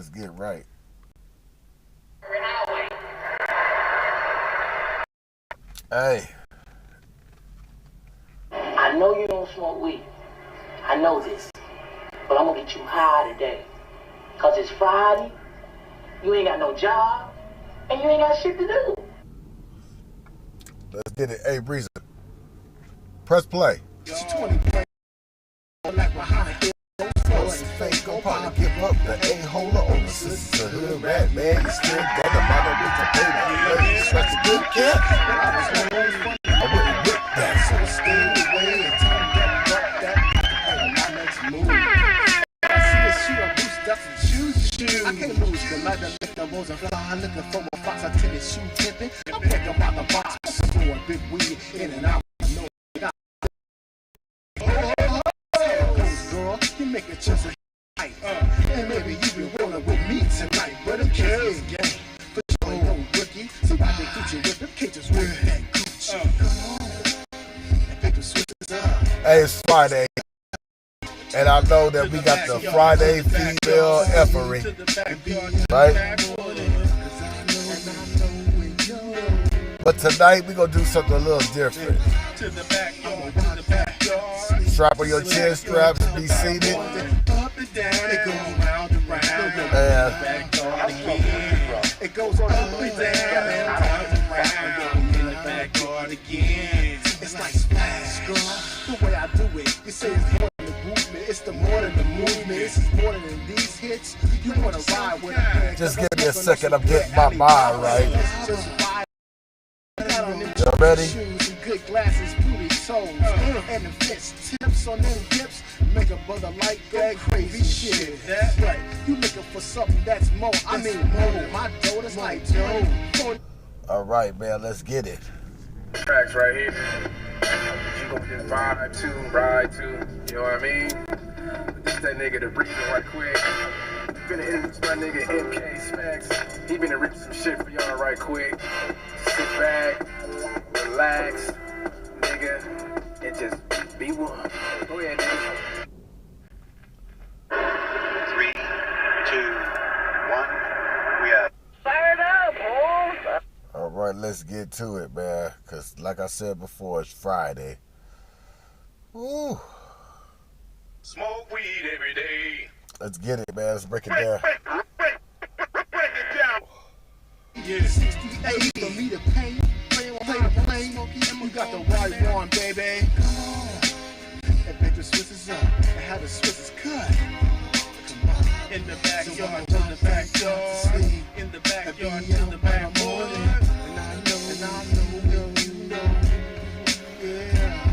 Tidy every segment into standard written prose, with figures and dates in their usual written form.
Let's get right. Hey. I know you don't smoke weed. I know this. But I'm gonna get you high today. Cause it's Friday, you ain't got no job, and you ain't got shit to do. Let's get it. Hey, Breezer. Press play. Go probably give up the a-holer on the sisterhood rat, man. You still got the mother with the baby. You stretch a good cat. I wouldn't whip that. So stay away and turn that my next move. I see a shoe, I boost up and shoes. I can't lose the light that lick the rolls and fly. Looking for my fox, I tell it shoe tipping. I pick up out the box, for a big weed in and out. Girl, you make a chance of and maybe you be rolling with me tonight, but it is game. But you ain't no rookie, somebody get you with them cages with that Gucci. Come on, and pick the switches up. Hey, it's Friday, and I know that we got the Friday female effery, right? But tonight we gonna do something a little different. Strap on your chin straps, be seated. It goes round and round. It goes up and down, round and round. In the backyard again. It's like splash, girl. The way I do it, you say it's more than the movement. It's the more than the movement. This is more than these hits. You wanna ride with a just give me a second. I'm getting my mind right. Just ride. You ready? Good glasses, booty toes, and the fist tips on them dips make a brother like that crazy shit. That's right. You looking for something that's more? I mean more. My dough is like dough. All right, man. Let's get it. Tracks right here. You gonna just ride to. You know what I mean? Just that nigga to breathe right quick. Finna introduce my nigga MK Smacks. He finna rip some shit for y'all right quick. Sit back, relax, nigga, and just be one. Go ahead, nigga. 3, 2, 1, we are. Fire it up, boy. All right, let's get to it, man. Cause like I said before, it's Friday. Woo. Smoke weed every day. Let's get it, man. Let's break it down. Break it down. Yeah, 68 for me to pay. Play the plane, and we got the right one, baby. Come on. That bitch the Swiss is up. And how the Swiss is cut. Come on. In the backyard, to the backyard. In the backyard, to the backyard. And I know, you know, yeah.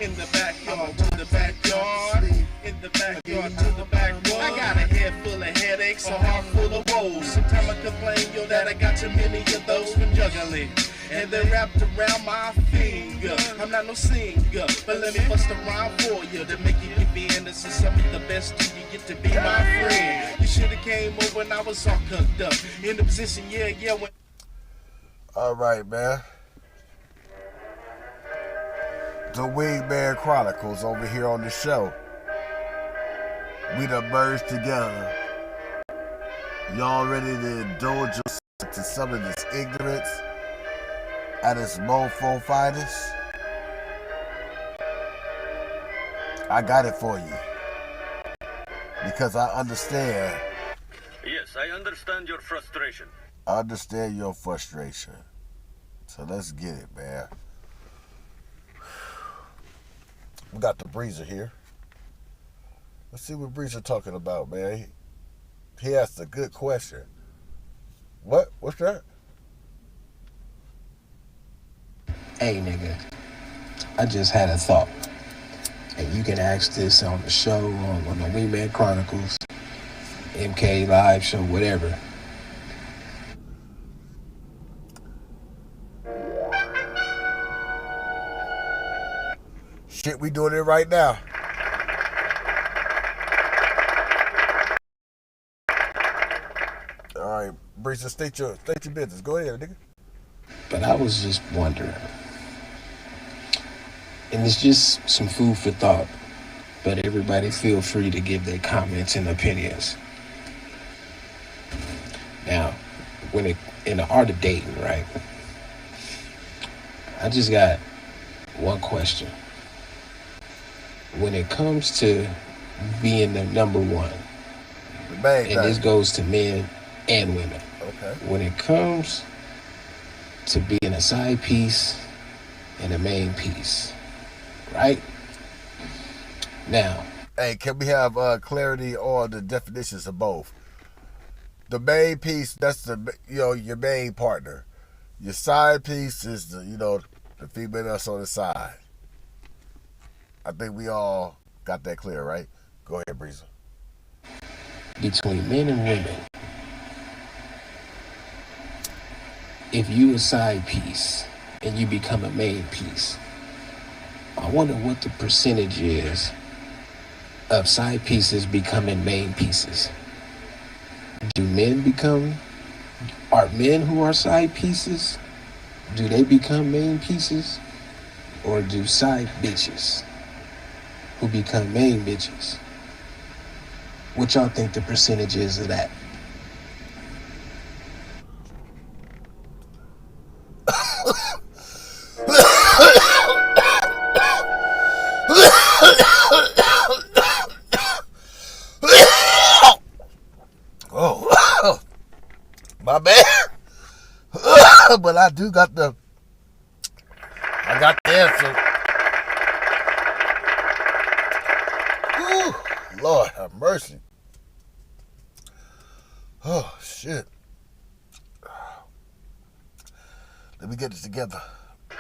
In the backyard, to the backyard. In the backyard, to the backyard. I got a head full of headaches, a heart full of woes. Sometimes I complain, yo, that I got too many of those from juggling. And they're wrapped around my finger. I'm not no singer, but let me bust a rhyme for you to make you give me innocent. Some of the best you get to be my friend. You should have came over when I was all cooked up. In the position, yeah, when. All right, man. The Wingman Chronicles over here on the show. We done merged together. Y'all ready to indulge yourself to some of this ignorance at its mofo finest? I got it for you. Because I understand. Yes, I understand your frustration. I understand your frustration. So let's get it, man. We got the Breezer here. Let's see what Breezer talking about, man. He asked a good question. What? What's that? Hey, nigga. I just had a thought. And you can ask this on the show, on the Wingman Chronicles, MK Live show, whatever. Shit, we doing it right now. All right, Breezer, state your business. Go ahead, nigga. But I was just wondering, and it's just some food for thought, but everybody feel free to give their comments and opinions. Now, when it in the art of dating, right? I just got one question. When it comes to being the number one, The main and this thing. goes to men and women, Okay. when it comes to being a side piece and a main piece, right? Now, Hey, can we have clarity on the definitions of both? The main piece, that's your main partner. Your side piece is the female that's on the side. I think we all got that clear, right? Go ahead, Breezer. between men and women, if you a side piece and you become a main piece, I wonder what the percentage is of side pieces becoming main pieces. Are men who are side pieces, do they become main pieces? Or do side bitches who become main bitches? What y'all think the percentage is of that? Oh, my bad. But I got the answer. Whew, Lord have mercy. Oh, shit. Let me get this together.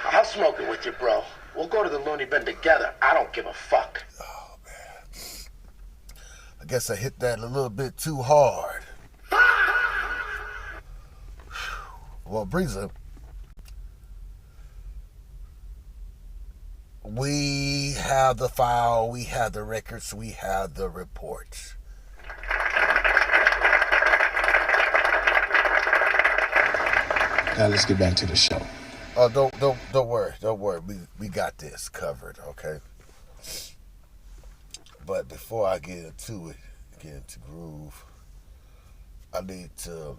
I'll smoke it with you, bro. We'll go to the loony bin together. I don't give a fuck. I guess I hit that a little bit too hard. Well, Breezer, we have the file, we have the records, we have the reports. Now let's get back to the show. Oh, don't worry. We got this covered, okay? But before I get into groove, I need to,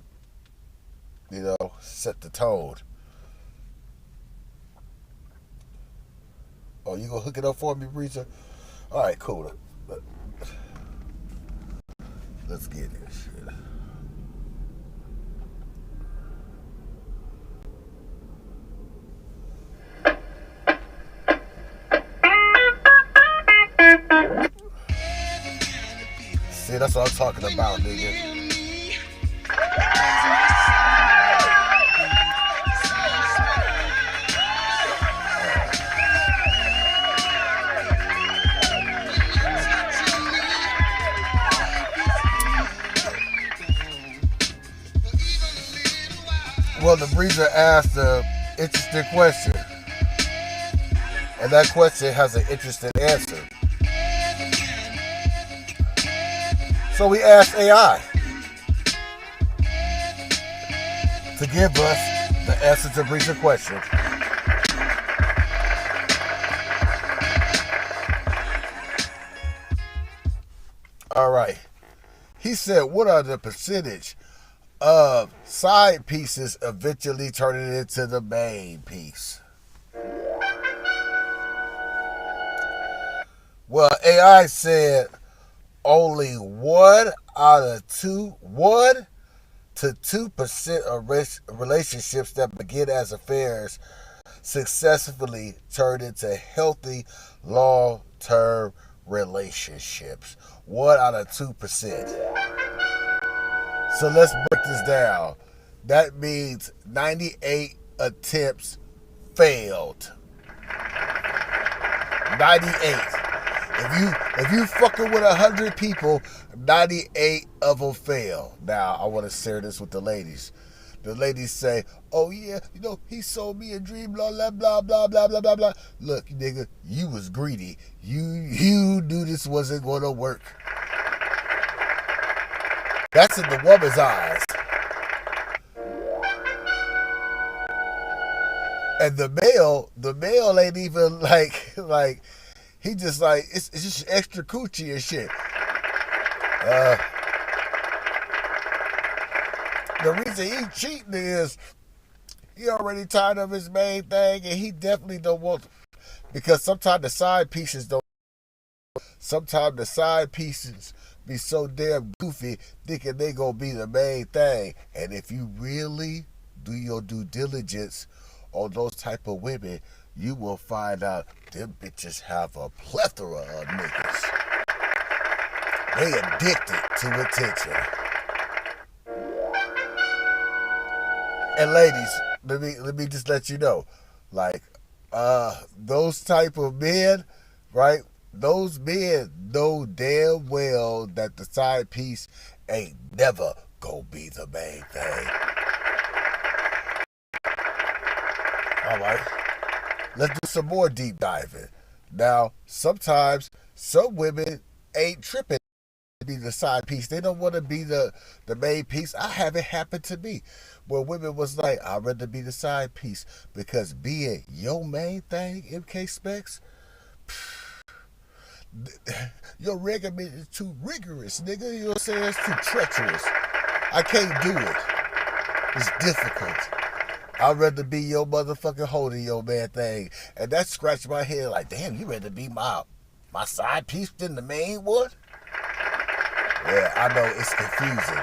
set the tone. Oh, you gonna hook it up for me, Breezer? All right, cool. Let's get it. Shit. See, that's what I'm talking about, nigga. Well, the Breezer asked an interesting question. And that question has an interesting answer. So we asked AI to give us the answer to Breezer's question. All right. He said, what are the percentage of side pieces eventually turning into the main piece? Well, AI said only 1 to 2% of relationships that begin as affairs successfully turn into healthy long-term relationships. 1 out of 2%. So let's break this down. That means 98 attempts failed. 98. If you fucking with 100 people, 98 of them fail. Now I want to share this with the ladies. The ladies say, "Oh yeah, he sold me a dream, blah blah blah blah blah blah blah blah." Look, nigga, you was greedy. You knew this wasn't gonna work. That's in the woman's eyes. And the male ain't even like he just like it's just extra coochie and shit. The reason he cheating is he already tired of his main thing, and he definitely don't want. Because sometimes the side pieces don't. Sometimes the side pieces be so damn goofy, thinking they gonna be the main thing. And if you really do your due diligence on those type of women, you will find out them bitches have a plethora of niggas. They addicted to attention. And ladies, let me just let you know, like, those type of men, right? Those men know damn well that the side piece ain't never gonna be the main thing. All right, let's do some more deep diving. Now, sometimes some women ain't tripping to be the side piece. They don't want to be the main piece. I have it happen to me where women was like, I'd rather be the side piece because being your main thing, MK Specs, your regimen is too rigorous, nigga. You know what I'm saying? It's too treacherous. I can't do it. It's difficult. I'd rather be your motherfucking holding your man thing. And that scratched my head like, damn, you rather be my side piece than the main one? Yeah, I know, it's confusing.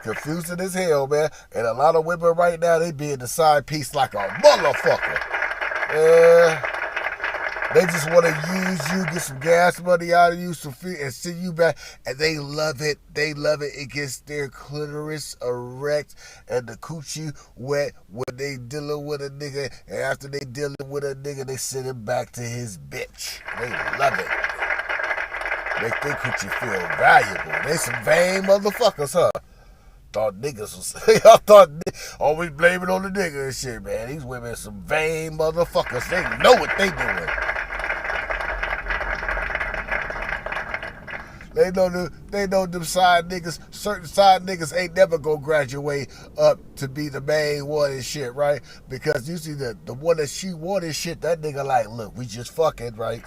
Confusing as hell, man. And a lot of women right now, they being the side piece like a motherfucker. They just want to use you, get some gas money out of you, some free, and send you back. And they love it. They love it. It gets their clitoris erect and the coochie wet when they dealing with a nigga. And after they dealing with a nigga, they send him back to his bitch. They love it. Make their coochie feel valuable. They some vain motherfuckers, huh? Thought niggas was, y'all thought, always blame it on the nigga and shit, man. These women some vain motherfuckers. They know what they doing. They know them side niggas, certain side niggas ain't never gonna graduate up to be the main one and shit, right? Because usually the one that she wanted shit, that nigga like, look, we just fucking, right?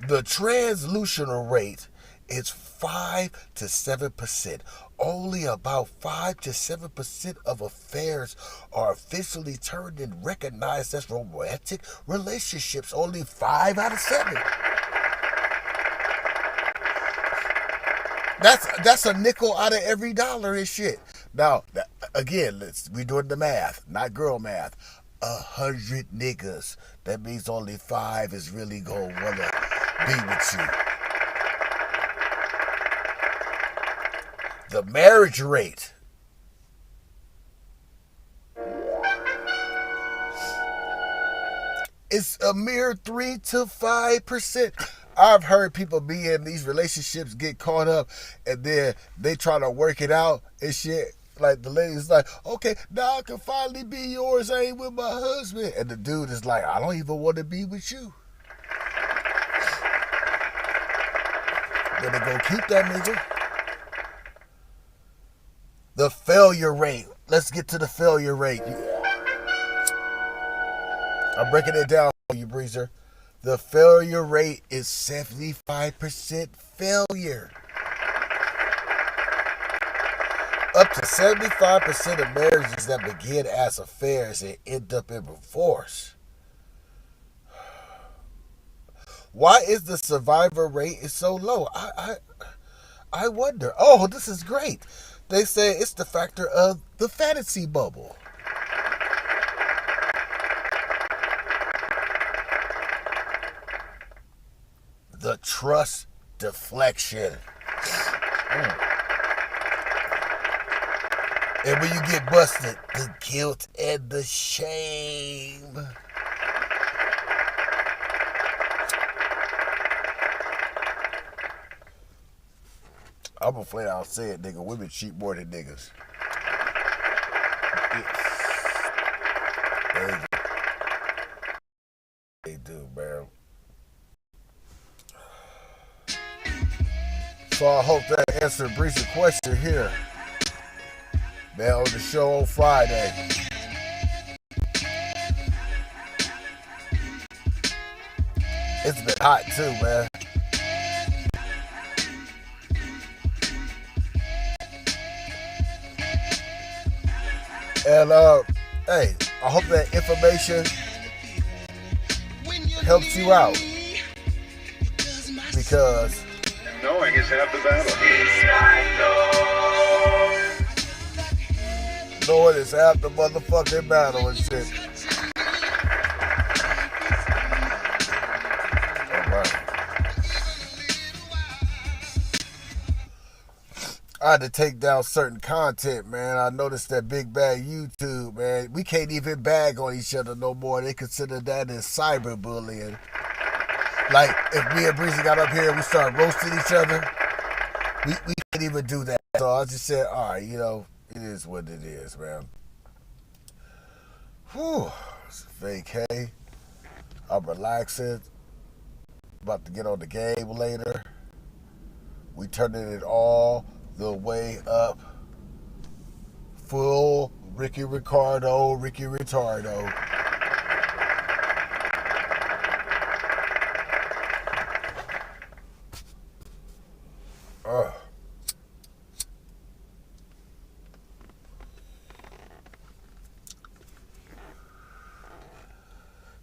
The translutional rate is 5 to 7%. Only about 5 to 7% of affairs are officially turned and recognized as romantic relationships. Only 5 out of 7. That's a nickel out of every dollar and shit. Now, again, we doing the math, not girl math. 100 niggas. That means only 5 is really gonna wanna be with you. The marriage rate is a mere 3 to 5%. I've heard people be in these relationships get caught up and then they try to work it out and shit. Like the lady's like, okay, now I can finally be yours. I ain't with my husband. And the dude is like, I don't even want to be with you. Then they go keep that nigga. The failure rate. Let's get to the failure rate. I'm breaking it down for you, Breezer. The failure rate is 75% failure. Up to 75% of marriages that begin as affairs and end up in divorce. Why is the survivor rate is so low? I wonder. Oh, this is great. They say it's the factor of the fantasy bubble. The trust deflection. And when you get busted, the guilt and the shame. I'm gonna flat out say it, nigga. Women cheat more than niggas. They do, man. So I hope that answered Breeze's question here. Man, on the show on Friday. It's been hot too, man. And hey, I hope that information helps you out, because Knowing is half the battle. knowing is half the motherfucking battle and shit. I had to take down certain content, man. I noticed that Big Bag YouTube, man, we can't even bag on each other no more. They consider that as cyberbullying. Like, if me and Breezy got up here and we started roasting each other, we can't even do that. So I just said, all right, it is what it is, man. Whew. It's vacay. I'm relaxing. About to get on the game later. We turning it all the way up. Full Ricky Ricardo, Ricky Retardo.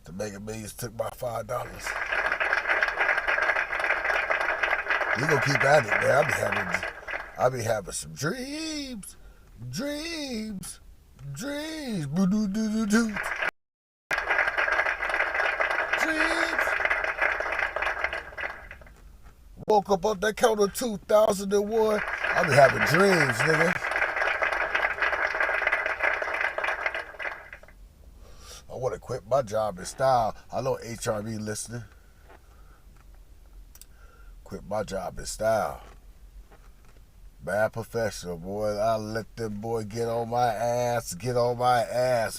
The Mega Millions took my $5. We gonna keep at it, man. I be having some dreams. Boo-doo-doo-doo-doo. Dreams. Woke up on that count of 2001. I be having dreams, nigga. I want to quit my job in style. I know HRB listening. Quit my job in style. Bad professional, boy. I let them boy get on my ass.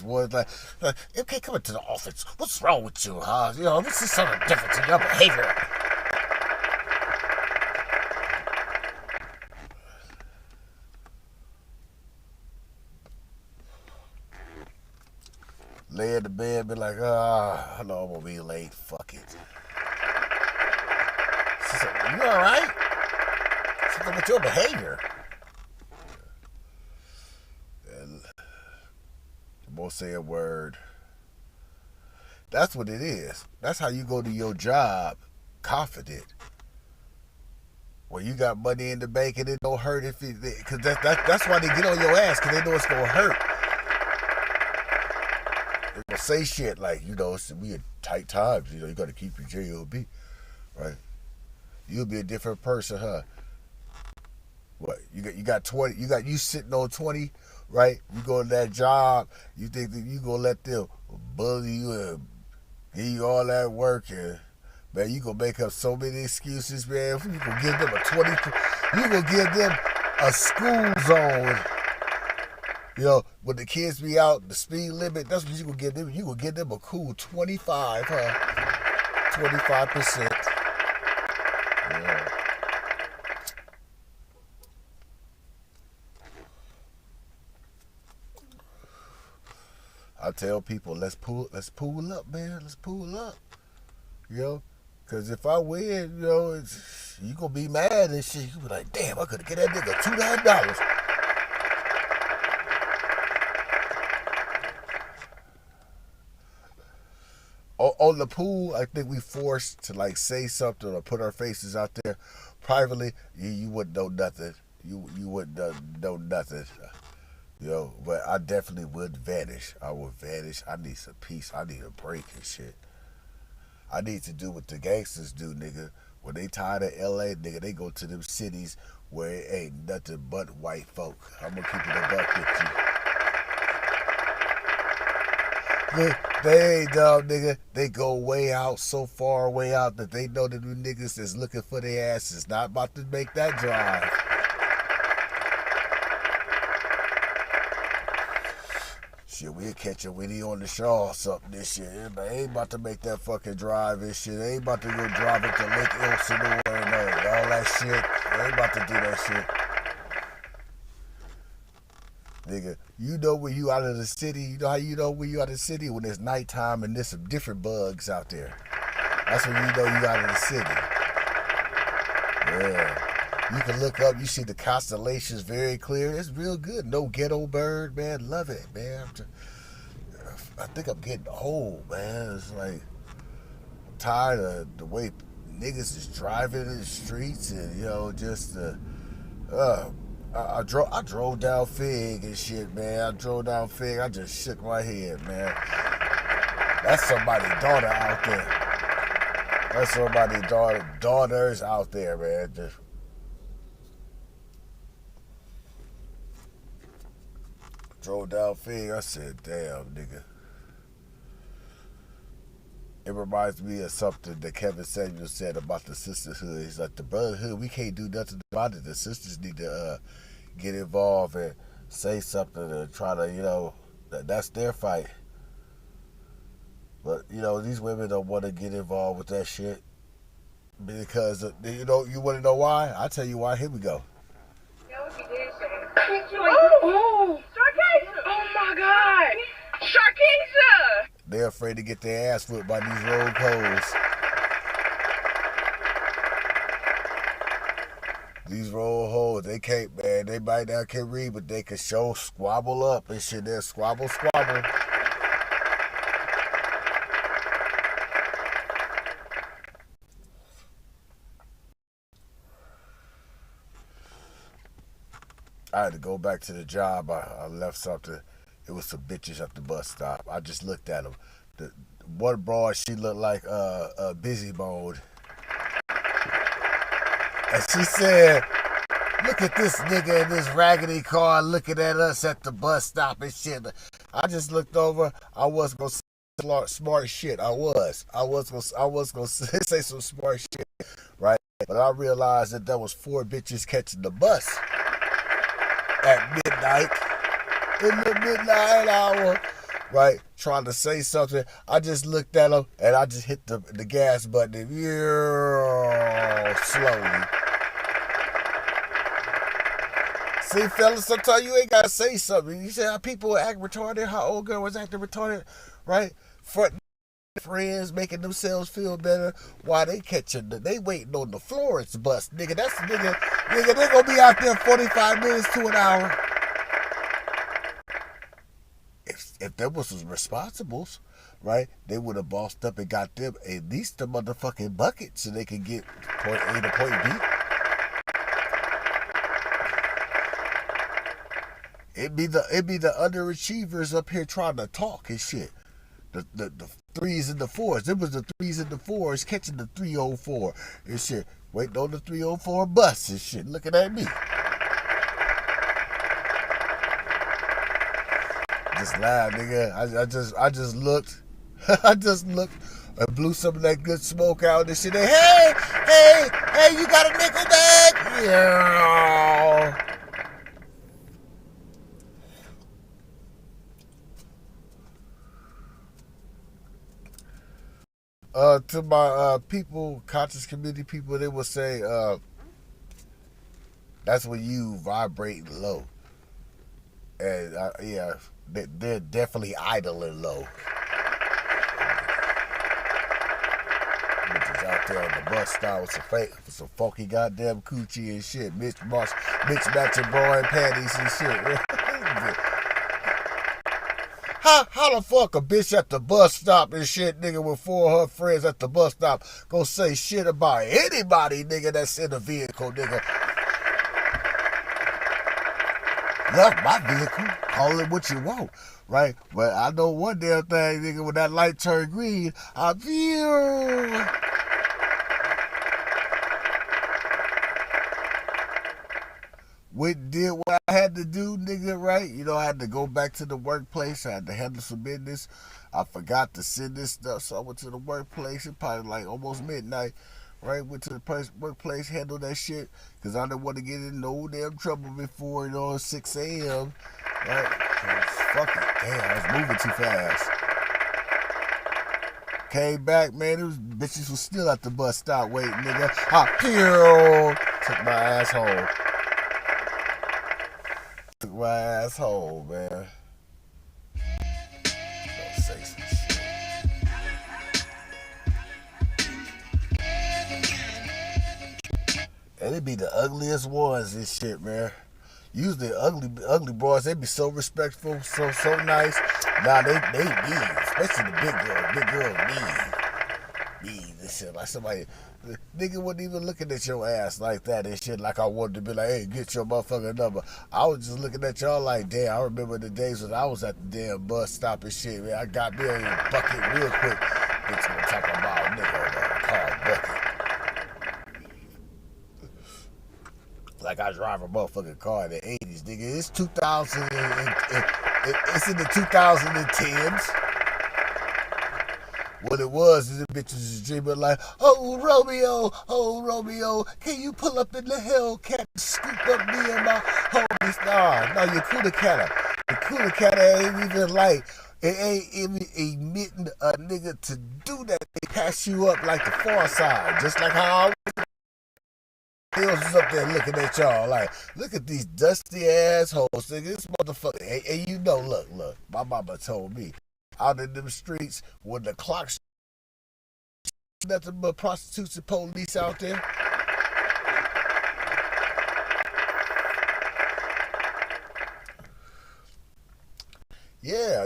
Boy, like, okay, come into the office. What's wrong with you, huh? This is something different in your behavior. Lay in the bed, be like, I know I'm gonna be late. Fuck it. She said, you all right? Something with your behavior. And you won't say a word. That's what it is. That's how you go to your job confident. When you got money in the bank and it don't hurt if it, because that's why they get on your ass, because they know it's gonna hurt. They gonna say shit like, we in tight times. You got to keep your JOB, right? You'll be a different person, huh? What you got 20? You sitting on 20, right? You go to that job. You think that you gonna let them bully you and give you all that work, and man, you gonna make up so many excuses, man. You gonna give them a 20. You gonna give them a school zone. When the kids be out, the speed limit. That's what you gonna give them. You gonna give them a cool 25, huh? 25%. Yeah. I tell people, let's pull up, man. Let's pull up. Because if I win, you gonna be mad and shit. You be like, damn, I could have get that nigga $200. On the pool, I think we forced to say something or put our faces out there privately. You wouldn't know nothing. You wouldn't know nothing. But I definitely would vanish. I would vanish. I need some peace. I need a break and shit. I need to do what the gangsters do, nigga. When they tired of LA, nigga, they go to them cities where it ain't nothing but white folk. I'm gonna keep it a buck with you. They ain't dumb, nigga. They go way out, so far way out that they know that the niggas that's looking for their ass is not about to make that drive. Shit, we'll catch a Winnie on the Shaw or something this year. They ain't about to make that fucking drive and shit. They ain't about to go drive it to Lake Elsinore and all that shit. They ain't about to do that shit. Nigga, when you out of the city, you know how you know when you out of the city? When it's nighttime and there's some different bugs out there. That's when you know you out of the city. Yeah. You can look up, you see the constellations very clear. It's real good. No ghetto bird, man. Love it, man. I think I'm getting old, man. It's like I'm tired of the way niggas is driving in the streets and just I drove down Fig and shit, man. I drove down Fig. I just shook my head, man. That's somebody's daughter out there. That's somebody's daughters out there, man. Just drove down Fig. I said, damn, nigga. It reminds me of something that Kevin Samuels said about the sisterhood. He's like, the brotherhood, we can't do nothing about it. The sisters need to get involved and say something and try to, that's their fight. But, these women don't want to get involved with that shit because, you want to know why? I'll tell you why. Here we go. Oh, Sharkeisha! Oh my God! Sharkeisha! They're afraid to get their ass whipped by these rogue hoes. These roll hoes, they can't, man. They might not can read, but they can show squabble up and shit. They're squabble. I had to go back to the job. I left something. It was some bitches at the bus stop. I just looked at them. The one broad, she looked like a busy mode. And she said, look at this nigga in this raggedy car looking at us at the bus stop and shit. I just looked over. I was going to say smart shit. I was going to say some smart shit, right? But I realized that there was 4 bitches catching the bus at midnight, in the midnight hour, right? Trying to say something. I just looked at them and I just hit the gas button slowly. See, fellas, sometimes you ain't gotta say something. You see how people act retarded, how old girl was acting retarded, right? Front friends making themselves feel better while they they waiting on the Florence bus. Nigga, that's the nigga, they gonna be out there 45 minutes to an hour. If there was some responsibles, right, they would have bossed up and got them at least the motherfucking bucket so they could get point A to point B. It'd be the underachievers up here trying to talk and shit. The 3s and the 4s. It was the 3s and the 4s catching the 304 and shit. Waiting on the 304 bus and shit. Looking at me. Just lied, nigga. I just looked. I just looked and blew some of that good smoke out and shit. Hey, you got a nickel bag? Yeah. To my people, conscious community people, they will say that's when you vibrate low. And yeah, they're definitely idling low. Bitches out there on the bus stop with some funky goddamn coochie and shit, mixed matching bra and panties and shit. How the fuck a bitch at the bus stop and shit, nigga, with 4 of her friends at the bus stop gonna say shit about anybody, nigga, that's in the vehicle, nigga? Love my vehicle. Call it what you want, right? But I know one damn thing, nigga, when that light turned green, I feel... did what I had to do, nigga, right? I had to go back to the workplace. I had to handle some business. I forgot to send this stuff, so I went to the workplace. It probably like almost midnight, right? Went to the workplace, handled that shit, because I didn't want to get in no damn trouble before, 6 a.m., right? Fuck it. Damn, I was moving too fast. Came back, man, bitches was still at the bus stop waiting, nigga. Took my ass home. Took my ass home, man. Don't say some shit. And it be the ugliest ones and shit, man. Usually ugly boys, they be so respectful, so nice. Nah, they mean, especially the big girls. Big girls mean and shit. Like somebody, the nigga wasn't even looking at your ass like that and shit. Like I wanted to be like, hey, get your motherfucking number. I was just looking at y'all like, damn. I remember the days when I was at the damn bus stop and shit, man. I got me a bucket real quick. Bitch, gonna talk about a nigga on a car bucket. Like I drive a motherfucking car in the 80s, nigga. It's 2000 it's in the 2010s. What it was is the bitches was dreaming like, oh Romeo, can you pull up in the Hellcat and scoop up me and my homies? No, your Kuna Cata. The Kuna Cata ain't even like, it ain't even admitting a nigga to do that. They pass you up like the Far Side, just like how I was up there looking at y'all like, look at these dusty assholes, nigga. This motherfucker. And you know, look, my mama told me, out in them streets, when the clock's nothing but prostitutes and police out there. Yeah,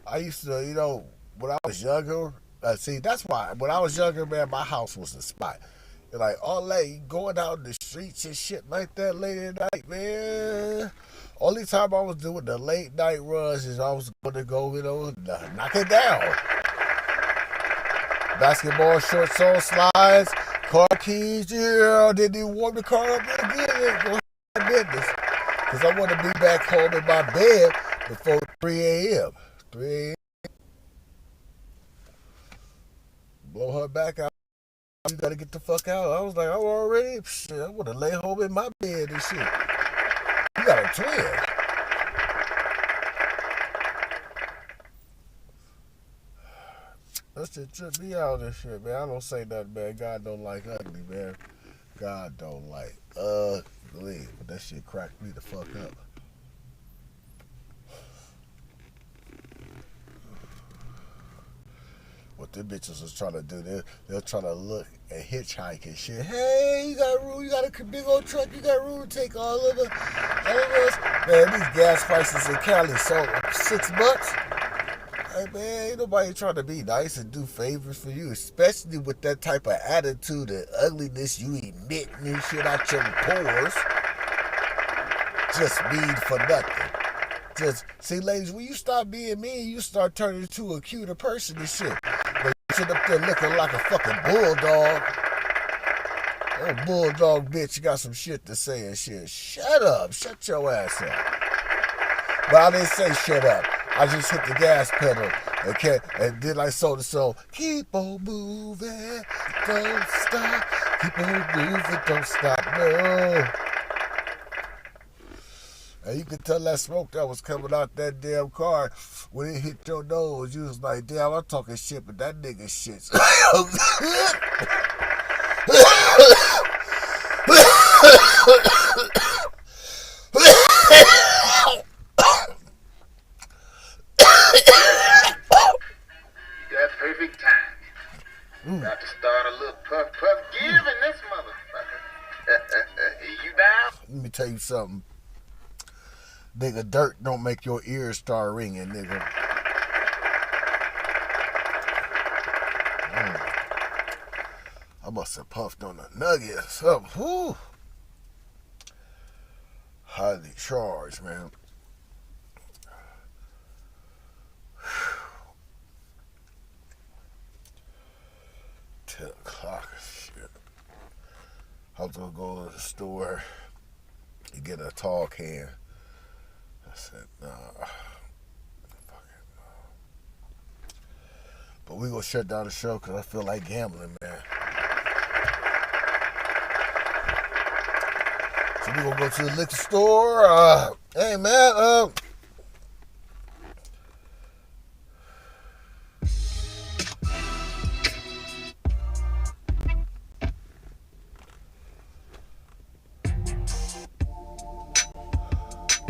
I used to, when I was younger, see, that's why, when I was younger, man, my house was the spot. Like, all that, going out in the streets and shit like that late at night, man. Only time I was doing the late night runs is I was going to go, knock it down. Basketball shorts on slides, car keys, yeah. Didn't even warm the car up real good. Go ahead, business. Because I want to be back home in my bed before 3 a.m. 3 a.m. Blow her back out. You gotta get the fuck out. I was like, I'm already, shit, I wanna lay home in my bed and shit. You got a twin. That shit tripped me out and shit, man. I don't say nothing, man. God don't like ugly, man. God don't like ugly. But that shit cracked me the fuck up. What them bitches was trying to do, they're trying to look and hitchhike and shit. Hey, you got room, you got a big old truck, you got room to take all of us. Man, these gas prices in Cali so $6. Hey man, ain't nobody trying to be nice and do favors for you, especially with that type of attitude and ugliness you emitting and shit out your pores. Just mean for nothing. Just see, ladies, when you stop being mean, you start turning into a cuter person and shit. But you sit up there looking like a fucking bulldog. Oh, bulldog bitch, you got some shit to say and shit. Shut up. Shut your ass up. But I didn't say shut up. I just hit the gas pedal and did like so. Keep on moving, don't stop. Keep on moving, don't stop. No. And you could tell that smoke that was coming out that damn car when it hit your nose. You was like, damn, I'm talking shit, but that nigga shit's That perfect time. Got to start a little puff give in this motherfucker. You down? Let me tell you something. Nigga, dirt don't make your ears start ringing, nigga. I must have puffed on a nugget or something. Whew. Highly charged, man. $10 o'clock, shit. I was gonna go to the store and get a tall can. I said, nah. Fuck it, no. But we gonna shut down the show because I feel like gambling, man. So we gonna go to the liquor store. Hey, man,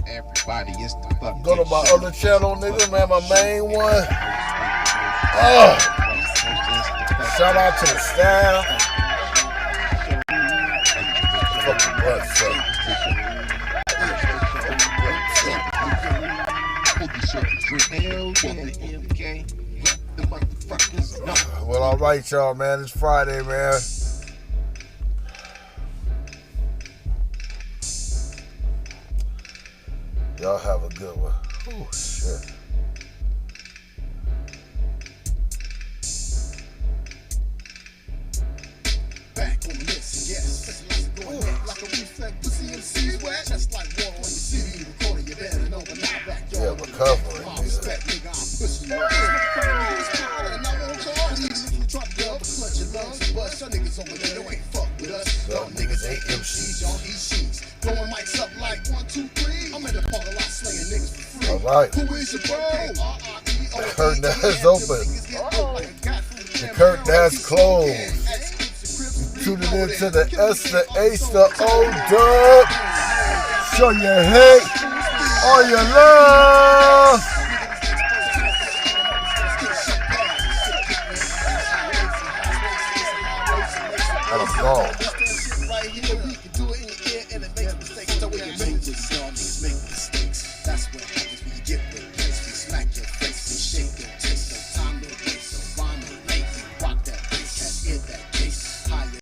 Everybody is the fucking go to my other channel, nigga, man, my main one. Shout out to the staff Fucking blood suck. Well, all right, y'all, man. It's Friday, man. Y'all have a good one. Oh, shit. Back on this, yes. Going like a reflex, pussy MC's wet. Just like water on your CD, recording your bed and over now back. Yeah, recovering. My respect, nigga, I'm pushing you. And I won't call even if you try to dub a clutch your lungs. But some niggas over there, they ain't fuck with us. Some niggas ain't MCs. Y'all eat sheets. Blowing mics up like 1, 2, 3. I'm in the parking lot slinging niggas for free. All right. Who is your bro? The curtain is open. The curtain has closed. Tuning into the S, the H, the O dub. Show your hate or your love.